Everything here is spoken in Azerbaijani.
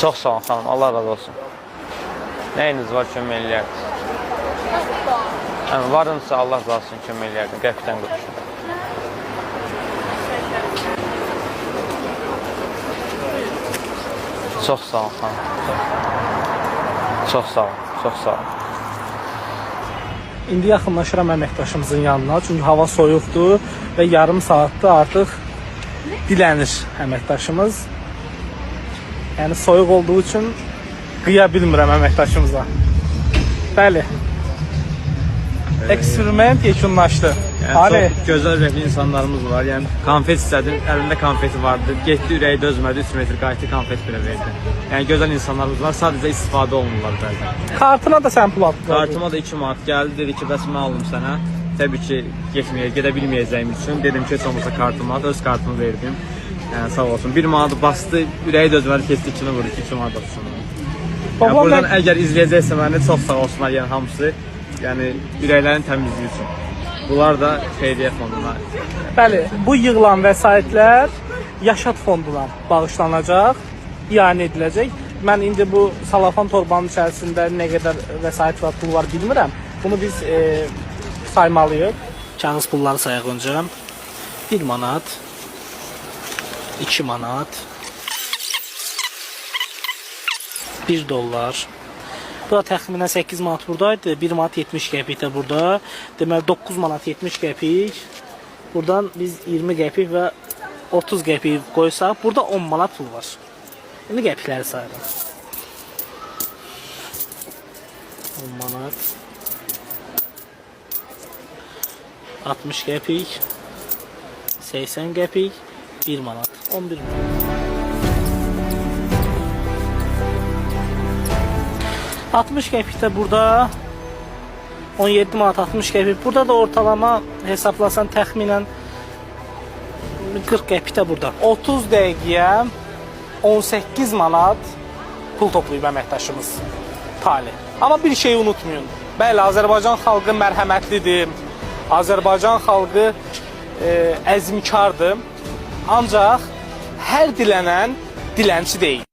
Çox sağ olun xanım, Allah razı olsun. Nəyiniz var, kömək eləyərdiniz? Varınsa Allah razı olsun, kömək eləyərdin, qəfdən quruşun. Çox sağ olun xanım. Çox sağ olun, çox sağ olun. İndi yaxınlaşıram əməkdaşımızın yanına, çünki hava soyuqdur və yarım saatdır artıq dilənir əməkdaşımız. Yəni soyuq olduğu üçün qıya bilmirəm əməkdaşımıza. Bəli. Eksperiment yekunlaşdı. Yəni, çox gözəl ürəkli insanlarımız var. Yəni, konfet istədim, əlində konfeti vardı. Getdi, ürəyi dözmədi, 3 metr qayıtdı, konfet belə verdi. Yəni, gözəl insanlarımız var, sadəcə istifadə olunurlar bəzən. Kartına da sən pul atdın. Kartıma da 2 manat gəldi, dedi ki, bəs mən aldım sənə. Təbii ki, gedə bilməyəcəyim üçün dedim ki, heç olmasa kartımı at, öz kartımı verdim. Yəni, sağ olsun. 1 manatı bastı, ürəyi dözmədi, keçdi 2-ni vurdu, 2 manat atsın. Yəni, buradan əgər izləyəcəksə məni, çox sağ olsunlar, yəni hamısı. Yəni, ürəklərin təmizliyi üçün. Bunlar da xeyriyyə fonduna. Bəli, bu yığılan vəsaitlər Yaşad fonduna bağışlanacaq, ianə ediləcək. Mən indi bu salafan torbanın içərisində nə qədər vəsait var, pul var bilmirəm. Bunu biz saymalıyıq. Kağız pulları sayaq öncə. 1 manat, 2 manat, 1 dollar. Bu da təxminən 8 manat buradaydı. 1 manat 70 qəpik də burada. Deməli 9 manat 70 qəpik. Buradan biz 20 qəpik və 30 qəpik qoysaq, burada 10 manat pul var. İndi qəpikləri sayırıq. 10 manat, 60 qəpik, 80 qəpik, 1 manat, 11 manat. 60 qəpik də burada, 17 manat 60 qəpik. Burada da ortalama hesablasan təxminən 40 qəpik də burada. 30 dəqiqəyə 18 manat pul toplayıb əməkdaşımız Talih. Amma bir şeyi unutmayın. Bəli, Azərbaycan xalqı mərhəmətlidir. Azərbaycan xalqı əzmkardır. Ancaq hər dilənən dilənçi deyil.